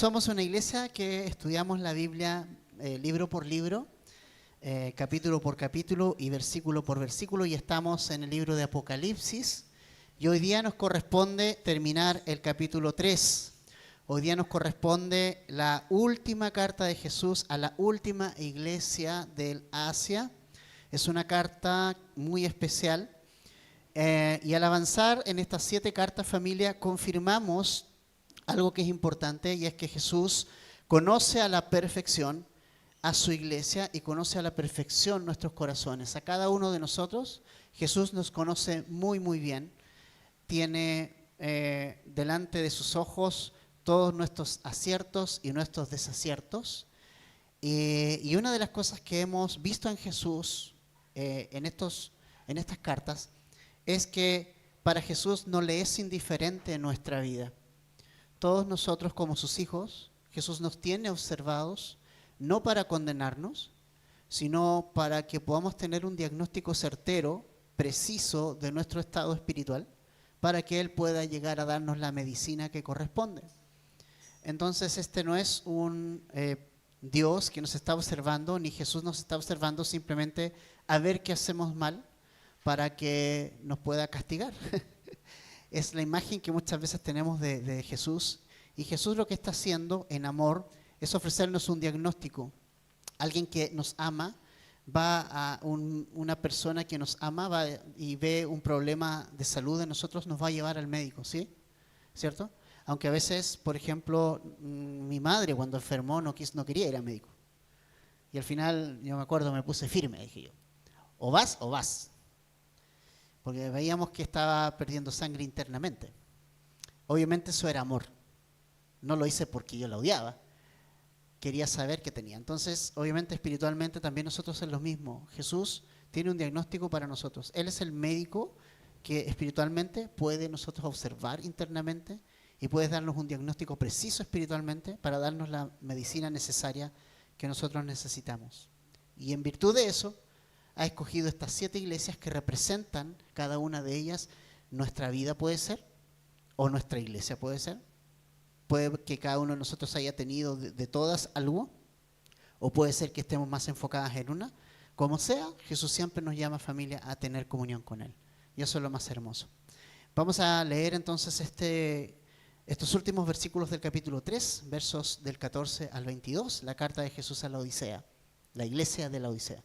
Somos una iglesia que estudiamos la Biblia libro por libro, capítulo por capítulo y versículo por versículo, y estamos en el libro de Apocalipsis. Y hoy día nos corresponde terminar el capítulo 3. Hoy día nos corresponde la última carta de Jesús a la última iglesia del Asia. Es una carta muy especial. Y al avanzar en estas 7 cartas, familia, confirmamos algo que es importante, y es que Jesús conoce a la perfección a su iglesia y conoce a la perfección nuestros corazones. A cada uno de nosotros, Jesús nos conoce muy, muy bien. Tiene delante de sus ojos todos nuestros aciertos y nuestros desaciertos. Y una de las cosas que hemos visto en Jesús en estas cartas es que para Jesús no le es indiferente nuestra vida. Todos nosotros como sus hijos, Jesús nos tiene observados, no para condenarnos, sino para que podamos tener un diagnóstico certero, preciso de nuestro estado espiritual, para que Él pueda llegar a darnos la medicina que corresponde. Entonces este no es un Dios que nos está observando, ni Jesús nos está observando simplemente a ver qué hacemos mal para que nos pueda castigar. Es la imagen que muchas veces tenemos de Jesús. Y Jesús lo que está haciendo en amor es ofrecernos un diagnóstico. Alguien que nos ama, una persona que nos ama va y ve un problema de salud en nosotros, nos va a llevar al médico, ¿sí? ¿Cierto? Aunque a veces, por ejemplo, mi madre cuando enfermó no quería ir al médico. Y al final, yo me acuerdo, me puse firme, dije yo. O vas o vas. Porque veíamos que estaba perdiendo sangre internamente. Obviamente eso era amor. No lo hice porque yo la odiaba. Quería saber qué tenía. Entonces, obviamente espiritualmente también nosotros es lo mismo. Jesús tiene un diagnóstico para nosotros. Él es el médico que espiritualmente puede nosotros observar internamente y puede darnos un diagnóstico preciso espiritualmente para darnos la medicina necesaria que nosotros necesitamos. Y en virtud de eso, ha escogido estas 7 iglesias que representan, cada una de ellas, nuestra vida puede ser, o nuestra iglesia puede ser. Puede que cada uno de nosotros haya tenido de todas algo, o puede ser que estemos más enfocadas en una. Como sea, Jesús siempre nos llama, familia, a tener comunión con Él. Y eso es lo más hermoso. Vamos a leer entonces estos últimos versículos del capítulo 3, versos del 14 al 22, la carta de Jesús a la Odisea, la iglesia de la Odisea.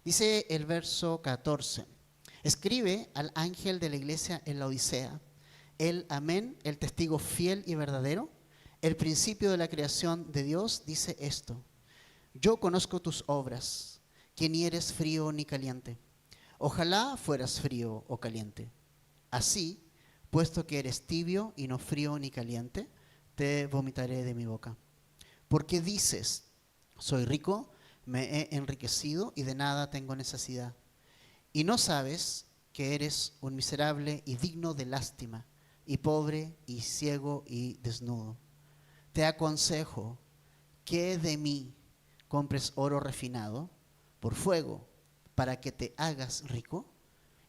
Dice el verso 14, escribe al ángel de la iglesia en la Odisea, el amén, el testigo fiel y verdadero, el principio de la creación de Dios, dice esto: yo conozco tus obras, que ni eres frío ni caliente. Ojalá fueras frío o caliente. Así, puesto que eres tibio y no frío ni caliente, te vomitaré de mi boca. Porque dices, soy rico, me he enriquecido y de nada tengo necesidad. Y no sabes que eres un miserable y digno de lástima, y pobre y ciego y desnudo. Te aconsejo que de mí compres oro refinado por fuego para que te hagas rico,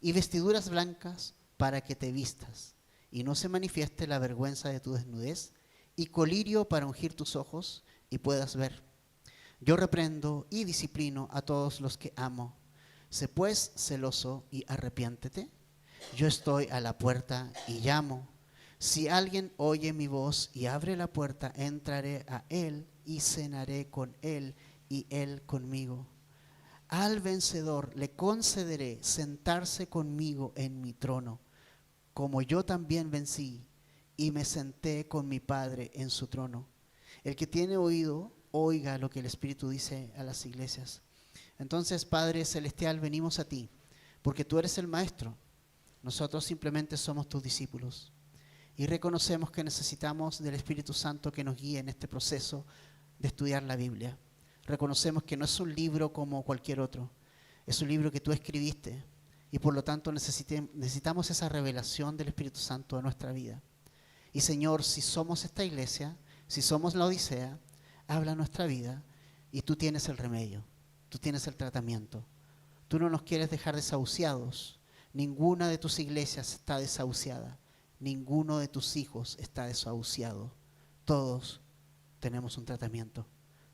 y vestiduras blancas para que te vistas, y no se manifieste la vergüenza de tu desnudez, y colirio para ungir tus ojos y puedas ver. Yo reprendo y disciplino a todos los que amo. Sé pues celoso y arrepiéntete. Yo estoy a la puerta y llamo. Si alguien oye mi voz y abre la puerta, entraré a él y cenaré con él y él conmigo. Al vencedor le concederé sentarse conmigo en mi trono, como yo también vencí y me senté con mi Padre en su trono. El que tiene oído, oiga lo que el Espíritu dice a las iglesias. Entonces, Padre Celestial, venimos a ti, porque tú eres el Maestro. Nosotros simplemente somos tus discípulos. Y reconocemos que necesitamos del Espíritu Santo que nos guíe en este proceso de estudiar la Biblia. Reconocemos que no es un libro como cualquier otro. Es un libro que tú escribiste. Y por lo tanto necesitamos esa revelación del Espíritu Santo a nuestra vida. Y Señor, si somos esta iglesia, si somos la Odisea, habla nuestra vida y tú tienes el remedio, tú tienes el tratamiento. Tú no nos quieres dejar desahuciados. Ninguna de tus iglesias está desahuciada. Ninguno de tus hijos está desahuciado. Todos tenemos un tratamiento.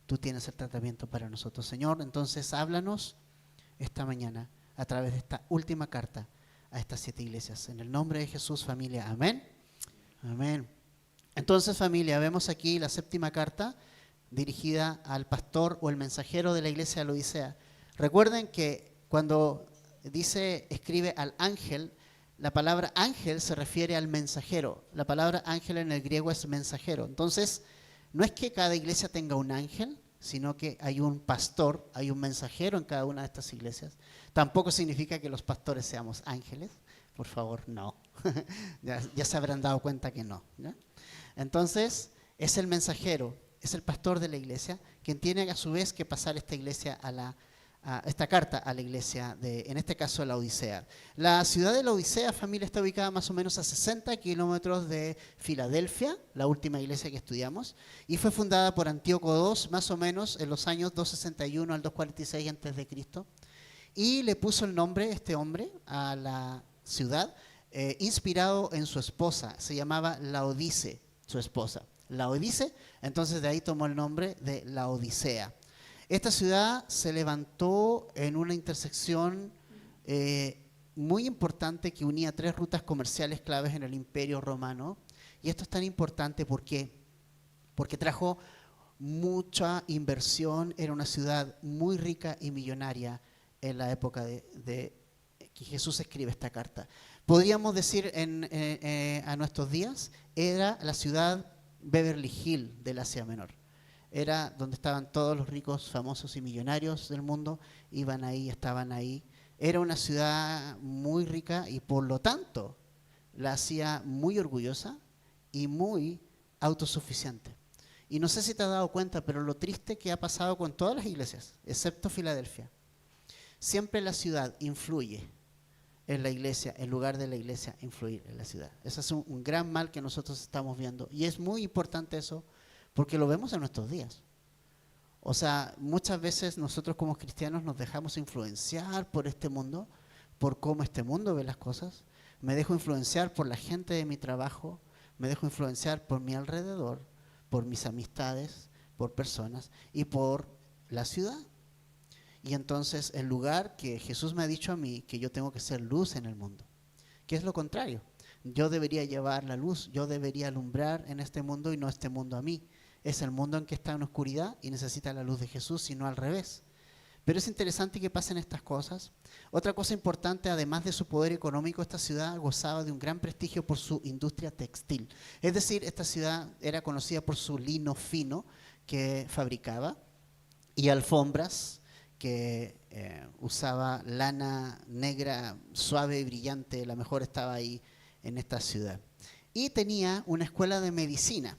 Tú tienes el tratamiento para nosotros, Señor. Entonces, háblanos esta mañana a través de esta última carta a estas 7 iglesias. En el nombre de Jesús, familia. Amén. Amén. Entonces, familia, vemos aquí la 7ª carta dirigida al pastor o el mensajero de la iglesia de la Odisea. Recuerden que cuando escribe al ángel, la palabra ángel se refiere al mensajero. La palabra ángel en el griego es mensajero. Entonces, no es que cada iglesia tenga un ángel, sino que hay un pastor, hay un mensajero en cada una de estas iglesias. Tampoco significa que los pastores seamos ángeles. Por favor, no. ya se habrán dado cuenta que no, ¿no? Entonces, es el mensajero, es el pastor de la iglesia, quien tiene a su vez que pasar esta carta a la iglesia, en este caso la Odisea. La ciudad de la Odisea, familia, está ubicada más o menos a 60 kilómetros de Filadelfia, la última iglesia que estudiamos, y fue fundada por Antíoco II, más o menos en los años 261 al 246 a.C., y le puso el nombre, este hombre, a la ciudad, inspirado en su esposa. Se llamaba Laodice, su esposa. Laodice, entonces de ahí tomó el nombre de la Odisea. Esta ciudad se levantó en una intersección muy importante que unía 3 rutas comerciales claves en el Imperio Romano. Y esto es tan importante porque trajo mucha inversión. Era una ciudad muy rica y millonaria en la época de que Jesús escribe esta carta. Podríamos decir a nuestros días, era la ciudad Beverly Hills del Asia Menor. Era donde estaban todos los ricos, famosos y millonarios del mundo, iban ahí, estaban ahí. Era una ciudad muy rica y por lo tanto la hacía muy orgullosa y muy autosuficiente. Y no sé si te has dado cuenta, pero lo triste que ha pasado con todas las iglesias, excepto Filadelfia, siempre la ciudad influye en la iglesia, en lugar de la iglesia influir en la ciudad. Ese es un gran mal que nosotros estamos viendo. Y es muy importante eso, porque lo vemos en nuestros días. O sea, muchas veces nosotros como cristianos nos dejamos influenciar por este mundo, por cómo este mundo ve las cosas. Me dejo influenciar por la gente de mi trabajo, me dejo influenciar por mi alrededor, por mis amistades, por personas y por la ciudad. Y entonces, en lugar que Jesús me ha dicho a mí que yo tengo que ser luz en el mundo, que es lo contrario. Yo debería llevar la luz, yo debería alumbrar en este mundo y no este mundo a mí. Es el mundo en que está en oscuridad y necesita la luz de Jesús y no al revés. Pero es interesante que pasen estas cosas. Otra cosa importante, además de su poder económico, esta ciudad gozaba de un gran prestigio por su industria textil. Es decir, esta ciudad era conocida por su lino fino que fabricaba y alfombras que usaba lana negra, suave y brillante, la mejor estaba ahí en esta ciudad. Y tenía una escuela de medicina,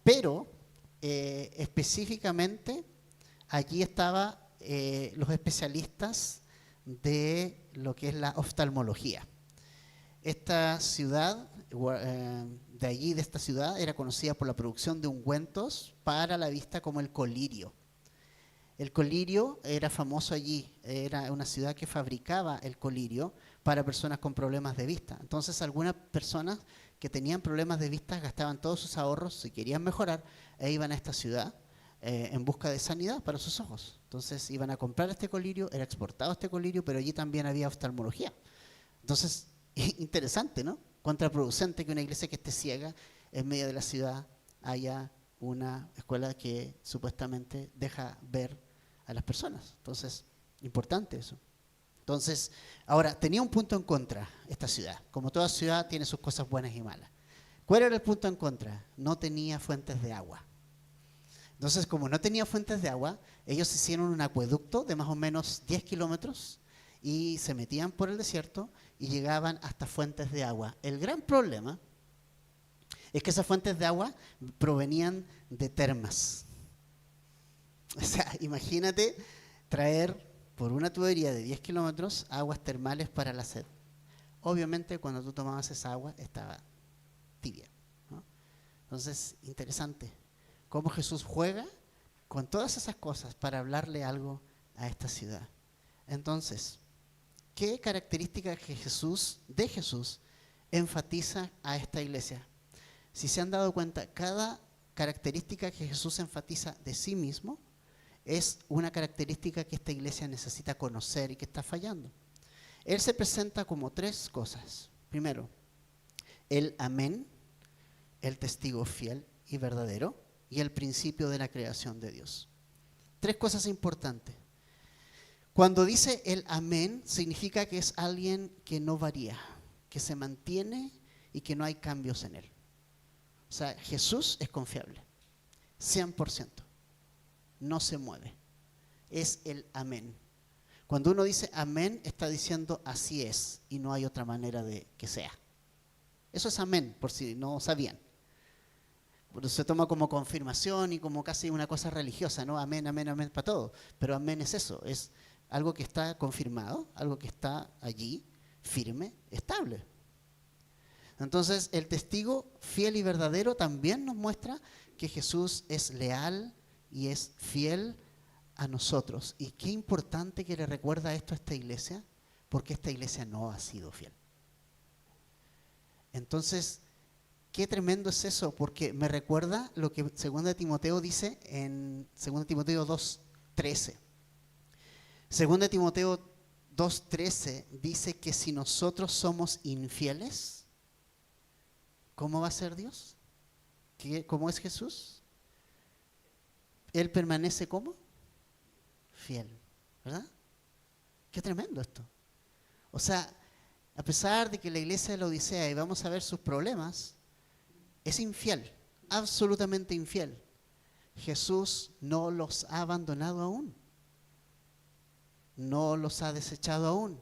pero específicamente allí estaban los especialistas de lo que es la oftalmología. Esta ciudad, de allí de esta ciudad, era conocida por la producción de ungüentos para la vista como el colirio. El colirio era famoso allí, era una ciudad que fabricaba el colirio para personas con problemas de vista. Entonces algunas personas que tenían problemas de vista gastaban todos sus ahorros, si querían mejorar, e iban a esta ciudad en busca de sanidad para sus ojos. Entonces iban a comprar este colirio, era exportado este colirio, pero allí también había oftalmología. Entonces, interesante, ¿no? Contraproducente que una iglesia que esté ciega en medio de la ciudad haya una escuela que supuestamente deja ver a las personas. Entonces, importante eso. Entonces, ahora, tenía un punto en contra esta ciudad. Como toda ciudad tiene sus cosas buenas y malas. ¿Cuál era el punto en contra? No tenía fuentes de agua. Entonces, como no tenía fuentes de agua, ellos hicieron un acueducto de más o menos 10 kilómetros y se metían por el desierto y llegaban hasta fuentes de agua. El gran problema es que esas fuentes de agua provenían de termas. O sea, imagínate traer por una tubería de 10 kilómetros aguas termales para la sed. Obviamente, cuando tú tomabas esa agua, estaba tibia, ¿no? Entonces, interesante cómo Jesús juega con todas esas cosas para hablarle algo a esta ciudad. Entonces, ¿qué características de Jesús enfatiza a esta iglesia? Si se han dado cuenta, cada característica que Jesús enfatiza de sí mismo es una característica que esta iglesia necesita conocer y que está fallando. Él se presenta como tres cosas. Primero, el amén, el testigo fiel y verdadero, y el principio de la creación de Dios. Tres cosas importantes. Cuando dice el amén, significa que es alguien que no varía, que se mantiene y que no hay cambios en él. O sea, Jesús es confiable, 100%, no se mueve. Es el amén. Cuando uno dice amén, está diciendo así es y no hay otra manera de que sea. Eso es amén, por si no sabían. Se toma como confirmación y como casi una cosa religiosa, ¿no? Amén, amén, amén para todo. Pero amén es eso, es algo que está confirmado, algo que está allí, firme, estable. Entonces, el testigo fiel y verdadero también nos muestra que Jesús es leal y es fiel a nosotros. Y qué importante que le recuerda esto a esta iglesia, porque esta iglesia no ha sido fiel. Entonces, qué tremendo es eso, porque me recuerda lo que 2 Timoteo dice en 2 Timoteo 2:13. 2 Timoteo 2:13 dice que si nosotros somos infieles, ¿cómo va a ser Dios? ¿Cómo es Jesús? Él permanece ¿cómo? Fiel, ¿verdad? Qué tremendo esto. O sea, a pesar de que la iglesia de la Odisea, y vamos a ver sus problemas, es infiel, absolutamente infiel. Jesús no los ha abandonado aún. No los ha desechado aún.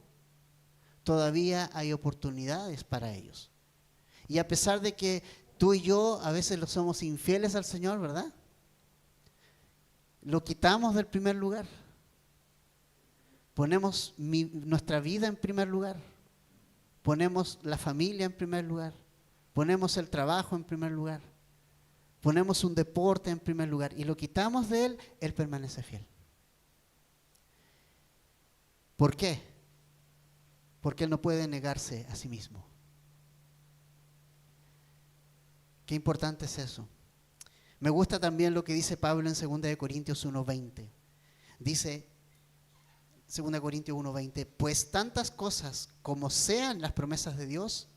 Todavía hay oportunidades para ellos. Y a pesar de que tú y yo a veces lo somos infieles al Señor, ¿verdad? Lo quitamos del primer lugar. Ponemos nuestra vida en primer lugar. Ponemos la familia en primer lugar. Ponemos el trabajo en primer lugar. Ponemos un deporte en primer lugar. Y lo quitamos de Él, Él permanece fiel. ¿Por qué? Porque Él no puede negarse a sí mismo. Qué importante es eso. Me gusta también lo que dice Pablo en 2 Corintios 1:20. Dice 2 Corintios 1:20, pues tantas cosas como sean las promesas de Dios,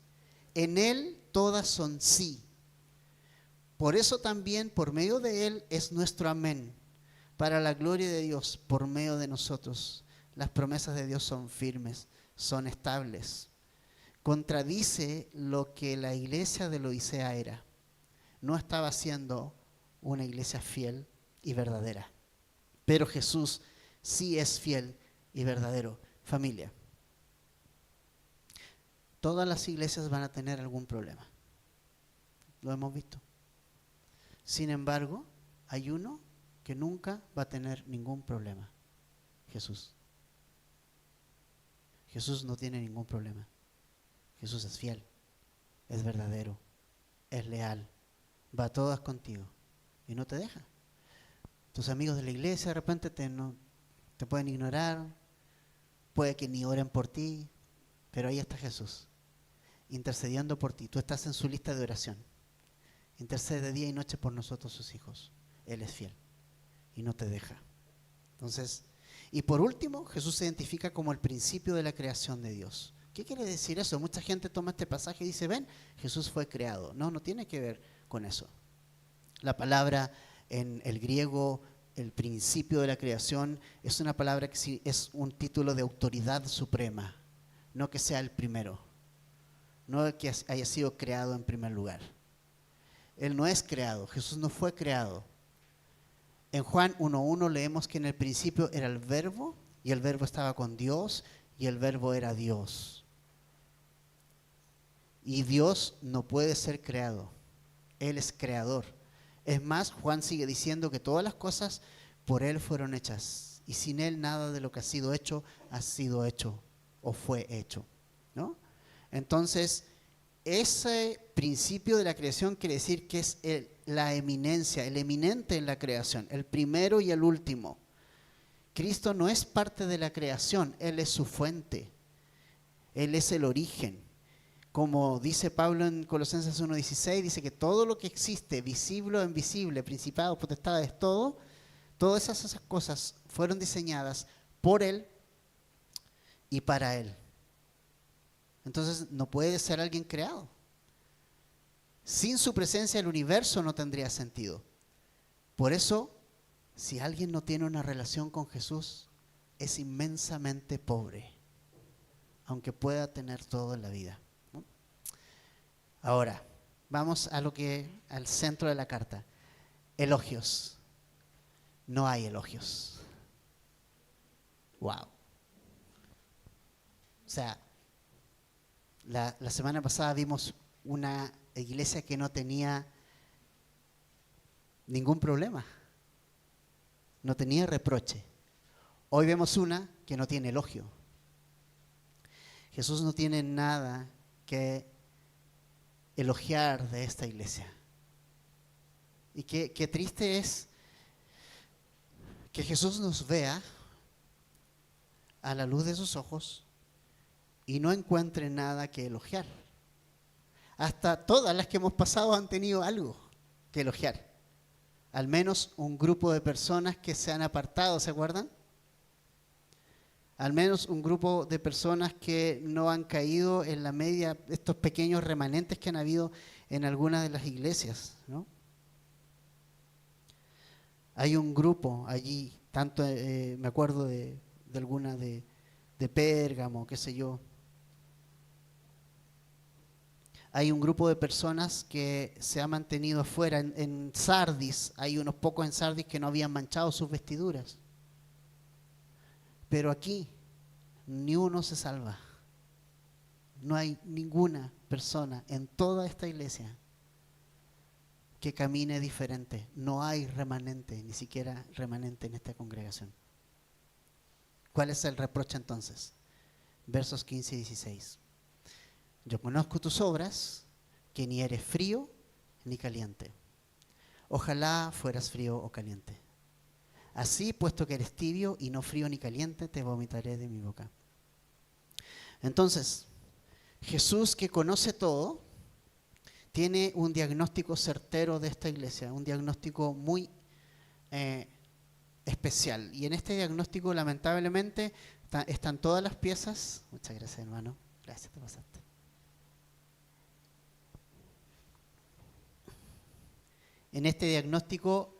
en Él todas son sí. Por eso también por medio de Él es nuestro amén, para la gloria de Dios por medio de nosotros. Las promesas de Dios son firmes, son estables. Contradice lo que la iglesia de la Odisea era. No estaba siendo una iglesia fiel y verdadera. Pero Jesús sí es fiel y verdadero. Familia, todas las iglesias van a tener algún problema. Lo hemos visto. Sin embargo, hay uno que nunca va a tener ningún problema. Jesús. Jesús no tiene ningún problema. Jesús es fiel, es verdadero, es leal, va a todas contigo y no te deja. Tus amigos de la iglesia de repente te pueden ignorar, puede que ni oren por ti, pero ahí está Jesús, intercediendo por ti. Tú estás en su lista de oración. Intercede día y noche por nosotros, sus hijos. Él es fiel y no te deja. Entonces, y por último, Jesús se identifica como el principio de la creación de Dios. ¿Qué quiere decir eso? Mucha gente toma este pasaje y dice, ven, Jesús fue creado. No, no tiene que ver con eso. La palabra en el griego, el principio de la creación, es una palabra que es un título de autoridad suprema, no que sea el primero, no que haya sido creado en primer lugar. Él no es creado, Jesús no fue creado. En Juan 1:1 leemos que en el principio era el verbo, y el verbo estaba con Dios, y el verbo era Dios. Y Dios no puede ser creado, Él es creador. Es más, Juan sigue diciendo que todas las cosas por Él fueron hechas, y sin Él nada de lo que ha sido hecho o fue hecho, ¿no? Entonces, ese principio de la creación quiere decir que es la eminencia, el eminente en la creación, el primero y el último. Cristo no es parte de la creación, Él es su fuente, Él es el origen. como dice Pablo en Colosenses 1:16, dice que todo lo que existe, visible o invisible, principados, potestades, todas esas cosas fueron diseñadas por Él y para Él. Entonces no puede ser alguien creado. Sin su presencia el universo no tendría sentido. Por eso, si alguien no tiene una relación con Jesús, es inmensamente pobre, aunque pueda tener todo en la vida. Ahora, vamos al centro de la carta. Elogios. No hay elogios. Wow. O sea, la semana pasada vimos una iglesia que no tenía ningún problema. No tenía reproche. Hoy vemos una que no tiene elogio. Jesús no tiene nada que elogiar de esta iglesia. Y qué triste es que Jesús nos vea a la luz de sus ojos y no encuentre nada que elogiar. Hasta todas las que hemos pasado han tenido algo que elogiar. Al menos un grupo de personas que se han apartado, ¿se acuerdan? Al menos un grupo de personas que no han caído en la media, estos pequeños remanentes que han habido en algunas de las iglesias, ¿no? Hay un grupo allí, tanto me acuerdo de alguna de Pérgamo, qué sé yo. Hay un grupo de personas que se ha mantenido afuera. En Sardis, hay unos pocos en Sardis que no habían manchado sus vestiduras. Pero aquí, ni uno se salva. No hay ninguna persona en toda esta iglesia que camine diferente. No hay remanente, ni siquiera remanente en esta congregación. ¿Cuál es el reproche entonces? Versos 15 y 16. Yo conozco tus obras, que ni eres frío ni caliente. Ojalá fueras frío o caliente. Así, puesto que eres tibio y no frío ni caliente, te vomitaré de mi boca. Entonces, Jesús, que conoce todo, tiene un diagnóstico certero de esta iglesia, un diagnóstico muy especial. Y en este diagnóstico, lamentablemente, están todas las piezas. Muchas gracias, hermano. Gracias, te pasaste. En este diagnóstico